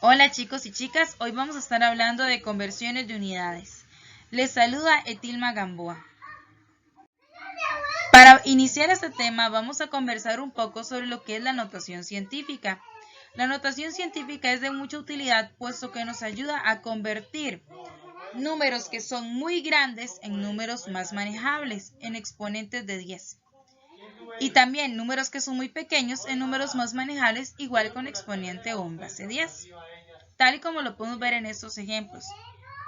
Hola chicos y chicas, hoy vamos a estar hablando de conversiones de unidades. Les saluda Etilma Gamboa. Para iniciar este tema vamos a conversar un poco sobre lo que es la notación científica. La notación científica es de mucha utilidad puesto que nos ayuda a convertir números que son muy grandes en números más manejables, en exponentes de 10. Y también números que son muy pequeños en números más manejables, igual con exponente o en base 10. Tal y como lo podemos ver en estos ejemplos.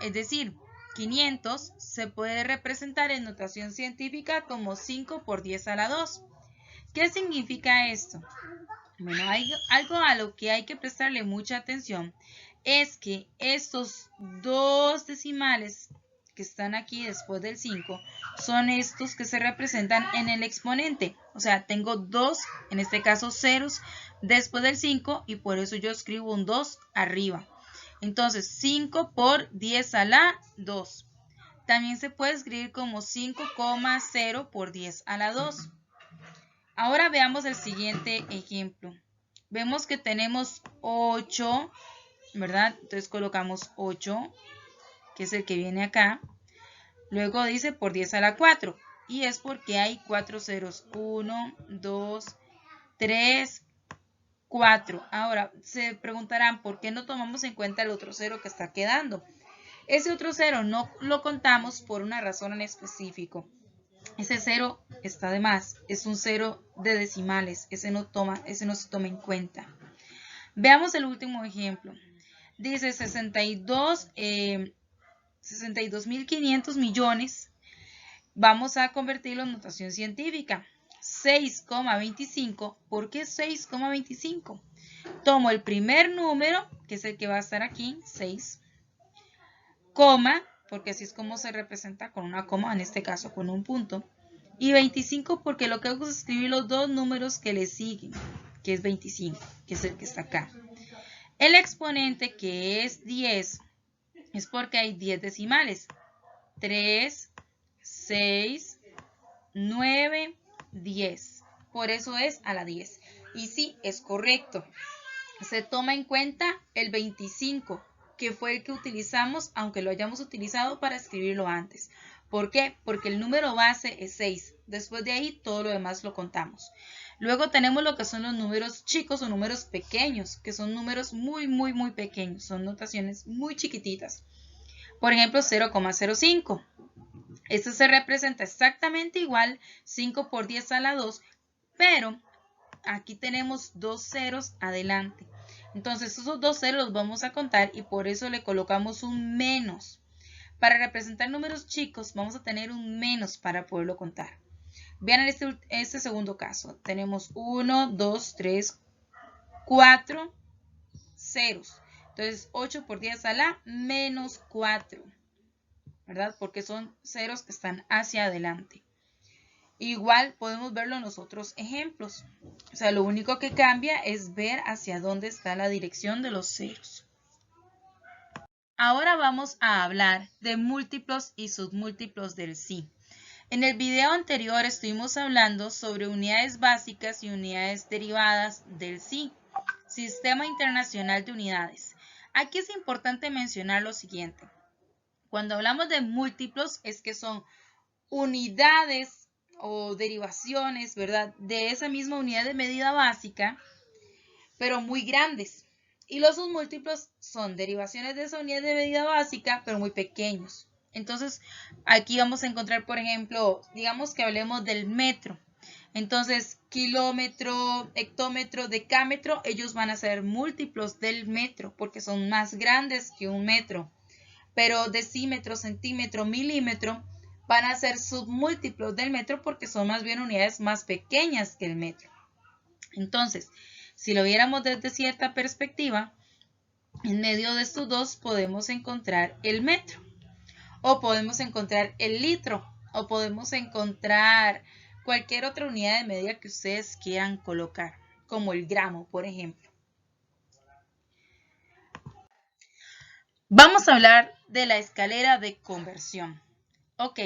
Es decir, 500 se puede representar en notación científica como 5 por 10 a la 2. ¿Qué significa esto? Bueno, algo a lo que hay que prestarle mucha atención es que estos dos decimales que están aquí después del 5 son estos que se representan en el exponente. O sea, tengo dos, en este caso ceros, después del 5 y por eso yo escribo un 2 arriba. Entonces, 5 por 10 a la 2. También se puede escribir como 5,0 por 10 a la 2. Ahora veamos el siguiente ejemplo. Vemos que tenemos 8, ¿verdad? Entonces colocamos 8, que es el que viene acá. Luego dice por 10 a la 4. Y es porque hay 4 ceros. 1, 2, 3, 4. Ahora, se preguntarán, ¿por qué no tomamos en cuenta el otro cero que está quedando? Ese otro cero no lo contamos por una razón en específico. Ese cero está de más, es un cero de decimales, ese no se toma en cuenta. Veamos el último ejemplo. Dice 62.500 millones. Vamos a convertirlo en notación científica. 6,25. ¿Por qué 6,25? Tomo el primer número, que es el que va a estar aquí, 6, coma, porque así es como se representa con una coma, en este caso con un punto, y 25 porque lo que hago es escribir los dos números que le siguen, que es 25, que es el que está acá. El exponente, que es 10, es porque hay 10 decimales. 3, 6, 9, 10. Por eso es a la 10. Y sí, es correcto. Se toma en cuenta el 25, que fue el que utilizamos, aunque lo hayamos utilizado para escribirlo antes. ¿Por qué? Porque el número base es 6. Después de ahí, todo lo demás lo contamos. Luego tenemos lo que son los números chicos o números pequeños, que son números muy, muy, muy pequeños. Son notaciones muy chiquititas. Por ejemplo, 0,05. Esto se representa exactamente igual, 5 por 10 a la 2, pero aquí tenemos dos ceros adelante. Entonces esos dos ceros los vamos a contar y por eso le colocamos un menos. Para representar números chicos vamos a tener un menos para poderlo contar. Vean en este segundo caso. Tenemos 1, 2, 3, 4 ceros. Entonces 8 por 10 a la menos 4. ¿Verdad? Porque son ceros que están hacia adelante. Igual podemos verlo en los otros ejemplos. O sea, lo único que cambia es ver hacia dónde está la dirección de los ceros. Ahora vamos a hablar de múltiplos y submúltiplos del sí. En el video anterior estuvimos hablando sobre unidades básicas y unidades derivadas del sí, Sistema Internacional de Unidades. Aquí es importante mencionar lo siguiente. Cuando hablamos de múltiplos es que son unidades o derivaciones, ¿verdad? De esa misma unidad de medida básica, pero muy grandes. Y los submúltiplos son derivaciones de esa unidad de medida básica, pero muy pequeños. Entonces, aquí vamos a encontrar, por ejemplo, digamos que hablemos del metro. Entonces, kilómetro, hectómetro, decámetro, ellos van a ser múltiplos del metro, porque son más grandes que un metro. Pero decímetro, centímetro, milímetro van a ser submúltiplos del metro porque son más bien unidades más pequeñas que el metro. Entonces, si lo viéramos desde cierta perspectiva, en medio de estos dos podemos encontrar el metro, o podemos encontrar el litro, o podemos encontrar cualquier otra unidad de medida que ustedes quieran colocar, como el gramo, por ejemplo. Vamos a hablar de la escalera de conversión. Ok,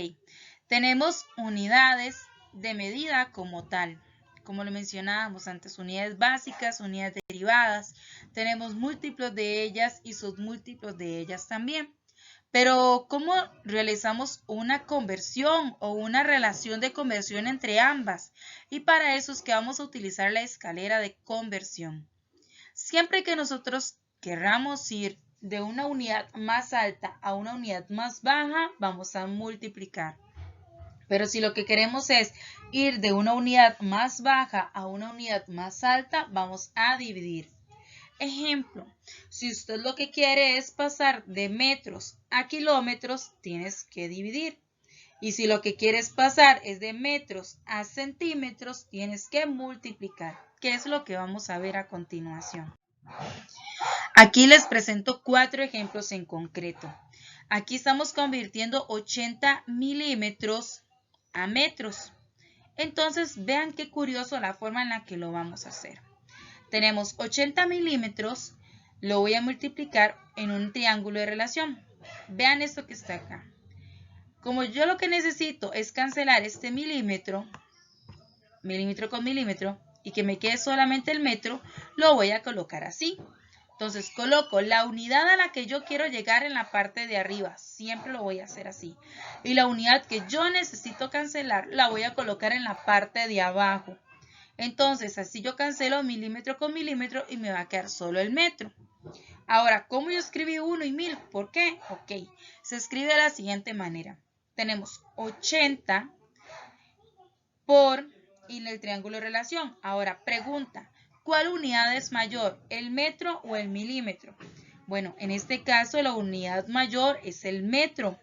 tenemos unidades de medida como tal. como lo mencionábamos antes, unidades básicas, unidades derivadas. Tenemos múltiplos de ellas y submúltiplos de ellas también. Pero, ¿cómo realizamos una conversión o una relación de conversión entre ambas? Y para eso es que vamos a utilizar la escalera de conversión. Siempre que nosotros querramos ir de una unidad más alta a una unidad más baja, vamos a multiplicar. Pero si lo que queremos es ir de una unidad más baja a una unidad más alta, vamos a dividir. Ejemplo, si usted lo que quiere es pasar de metros a kilómetros, tienes que dividir. Y si lo que quieres pasar es de metros a centímetros, tienes que multiplicar, que es lo que vamos a ver a continuación. Aquí les presento 4 ejemplos en concreto. Aquí estamos convirtiendo 80 milímetros a metros. Entonces, vean qué curioso la forma en la que lo vamos a hacer. Tenemos 80 milímetros, lo voy a multiplicar en un triángulo de relación. Vean esto que está acá. Como yo lo que necesito es cancelar este milímetro con milímetro, y que me quede solamente el metro, lo voy a colocar así. Entonces coloco la unidad a la que yo quiero llegar en la parte de arriba, siempre lo voy a hacer así. Y la unidad que yo necesito cancelar la voy a colocar en la parte de abajo. Entonces así yo cancelo milímetro con milímetro y me va a quedar solo el metro. Ahora, ¿cómo yo escribí 1 y 1000? ¿Por qué? Ok, se escribe de la siguiente manera. Tenemos 80 por y el triángulo de relación. Ahora, pregunta, ¿cuál unidad es mayor, el metro o el milímetro? Bueno, en este caso la unidad mayor es el metro.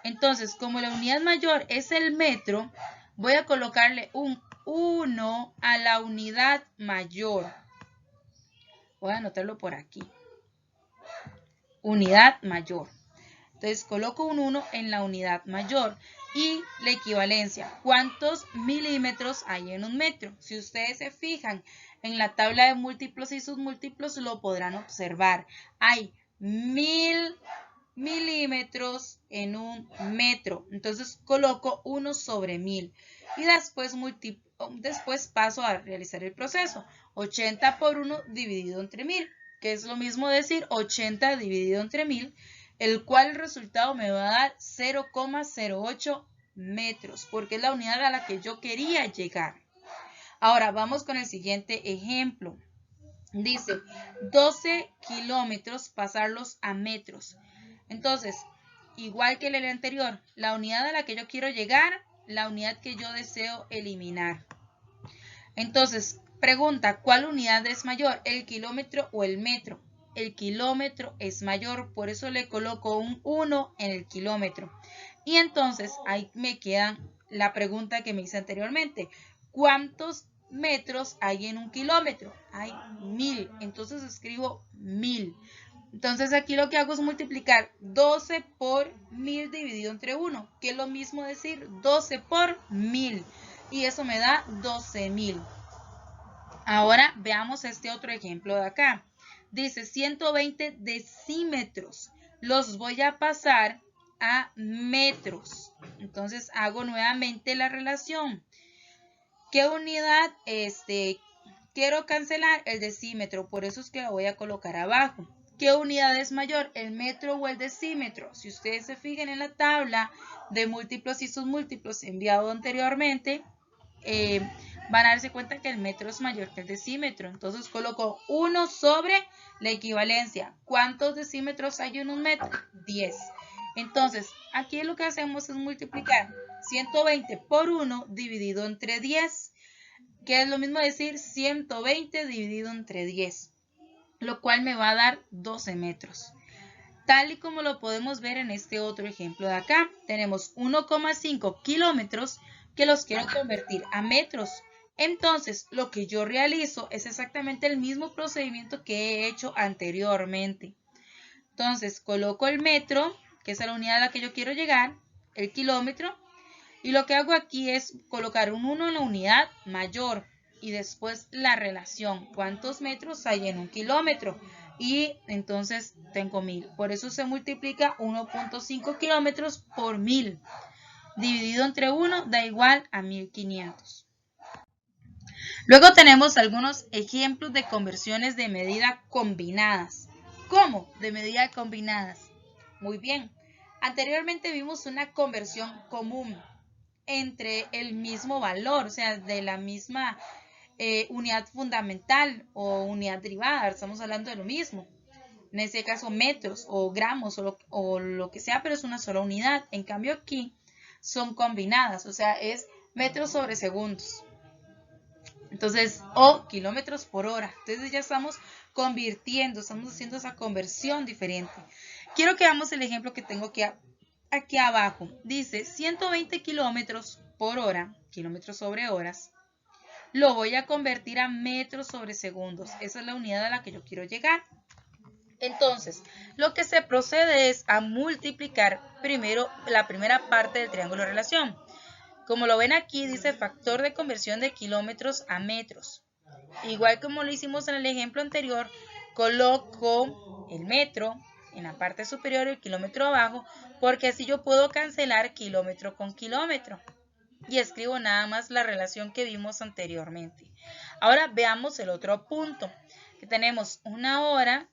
Entonces, como la unidad mayor es el metro, voy a colocarle un 1 a la unidad mayor. Voy a anotarlo por aquí. Unidad mayor. Entonces, coloco un 1 en la unidad mayor. Y la equivalencia, ¿cuántos milímetros hay en un metro? Si ustedes se fijan en la tabla de múltiplos y submúltiplos, lo podrán observar. Hay 1000 milímetros en un metro. Entonces coloco 1 sobre 1000. Y después paso a realizar el proceso. 80 por 1 dividido entre 1000, que es lo mismo decir 80 dividido entre 1000, el cual el resultado me va a dar 0,08 metros, porque es la unidad a la que yo quería llegar. Ahora vamos con el siguiente ejemplo. Dice 12 kilómetros pasarlos a metros. Entonces, igual que el anterior, la unidad a la que yo quiero llegar, la unidad que yo deseo eliminar. Entonces, pregunta, ¿cuál unidad es mayor, el kilómetro o el metro? El kilómetro es mayor, por eso le coloco un 1 en el kilómetro. Y entonces ahí me queda la pregunta que me hice anteriormente. ¿Cuántos metros hay en un kilómetro? Hay 1000, entonces escribo 1000. Entonces aquí lo que hago es multiplicar 12 por 1000 dividido entre 1, que es lo mismo decir 12 por 1000. Y eso me da 12.000. Ahora veamos este otro ejemplo de acá. Dice 120 decímetros. Los voy a pasar a metros. Entonces hago nuevamente la relación. ¿Qué unidad quiero cancelar? El decímetro, por eso es que lo voy a colocar abajo. ¿Qué unidad es mayor, el metro o el decímetro? Si ustedes se fijan en la tabla de múltiplos y submúltiplos enviado anteriormente, van a darse cuenta que el metro es mayor que el decímetro. Entonces coloco 1 sobre la equivalencia. ¿Cuántos decímetros hay en un metro? 10. Entonces, aquí lo que hacemos es multiplicar 120 por 1 dividido entre 10, que es lo mismo decir 120 dividido entre 10, lo cual me va a dar 12 metros. Tal y como lo podemos ver en este otro ejemplo de acá, tenemos 1,5 kilómetros que los quiero convertir a metros. Entonces, lo que yo realizo es exactamente el mismo procedimiento que he hecho anteriormente. Entonces, coloco el metro, que es la unidad a la que yo quiero llegar, el kilómetro, y lo que hago aquí es colocar un 1 en la unidad mayor y después la relación. ¿Cuántos metros hay en un kilómetro? Y entonces tengo 1000. Por eso se multiplica 1.5 kilómetros por 1000. Dividido entre 1 da igual a 1500. Luego tenemos algunos ejemplos de conversiones de medida combinadas. ¿Cómo? De medida combinadas. Muy bien. Anteriormente vimos una conversión común entre el mismo valor, o sea, de la misma unidad fundamental o unidad derivada. Estamos hablando de lo mismo. En este caso, metros o gramos o lo que sea, pero es una sola unidad. En cambio, aquí son combinadas, o sea, es metros sobre segundos. Entonces, o kilómetros por hora. Entonces ya estamos convirtiendo, estamos haciendo esa conversión diferente. Quiero que veamos el ejemplo que tengo aquí abajo. Dice 120 kilómetros por hora, kilómetros sobre horas. Lo voy a convertir a metros sobre segundos. Esa es la unidad a la que yo quiero llegar. Entonces, lo que se procede es a multiplicar primero la primera parte del triángulo de relación. Como lo ven aquí, dice factor de conversión de kilómetros a metros. Igual como lo hicimos en el ejemplo anterior, coloco el metro en la parte superior y el kilómetro abajo, porque así yo puedo cancelar kilómetro con kilómetro. Y escribo nada más la relación que vimos anteriormente. Ahora veamos el otro punto, que tenemos una hora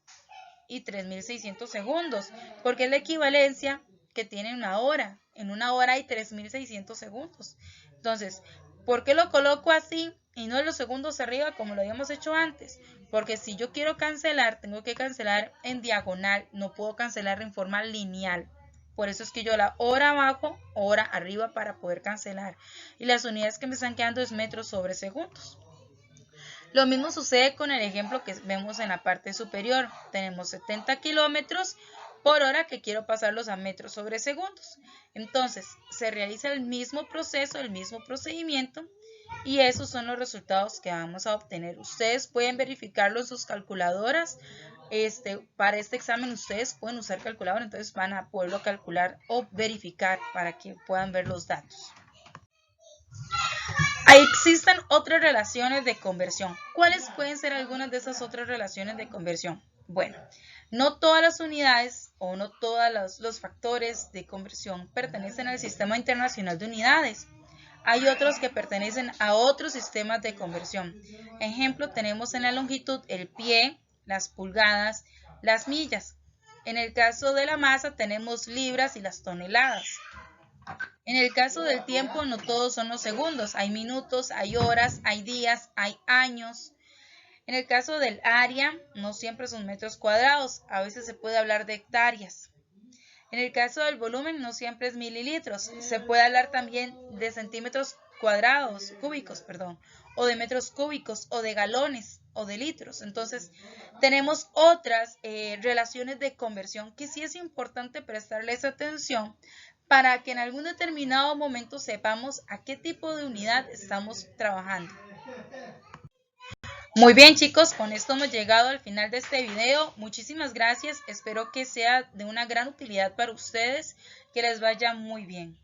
y 3.600 segundos, porque es la equivalencia que tiene una hora. En una hora hay 3.600 segundos. Entonces, ¿por qué lo coloco así y no en los segundos arriba como lo habíamos hecho antes? Porque si yo quiero cancelar, tengo que cancelar en diagonal, no puedo cancelar en forma lineal. Por eso es que yo la hora abajo, hora arriba para poder cancelar. Y las unidades que me están quedando es metros sobre segundos. Lo mismo sucede con el ejemplo que vemos en la parte superior. Tenemos 70 kilómetros por hora que quiero pasarlos a metros sobre segundos. Entonces, se realiza el mismo proceso, el mismo procedimiento y esos son los resultados que vamos a obtener. Ustedes pueden verificarlo en sus calculadoras. Para este examen ustedes pueden usar calculadora, entonces van a poderlo calcular o verificar para que puedan ver los datos. Existen otras relaciones de conversión. ¿Cuáles pueden ser algunas de esas otras relaciones de conversión? Bueno, no todas las unidades o no todos los factores de conversión pertenecen al Sistema Internacional de Unidades. Hay otros que pertenecen a otros sistemas de conversión. Ejemplo, tenemos en la longitud el pie, las pulgadas, las millas. En el caso de la masa tenemos libras y las toneladas. En el caso del tiempo, no todos son los segundos. Hay minutos, hay horas, hay días, hay años. En el caso del área, no siempre son metros cuadrados. A veces se puede hablar de hectáreas. En el caso del volumen, no siempre es mililitros. Se puede hablar también de centímetros cuadrados, cúbicos, perdón, o de metros cúbicos, o de galones, o de litros. Entonces, tenemos otras relaciones de conversión que sí es importante prestarles atención para que en algún determinado momento sepamos a qué tipo de unidad estamos trabajando. Muy bien, chicos, con esto hemos llegado al final de este video. Muchísimas gracias, espero que sea de una gran utilidad para ustedes, que les vaya muy bien.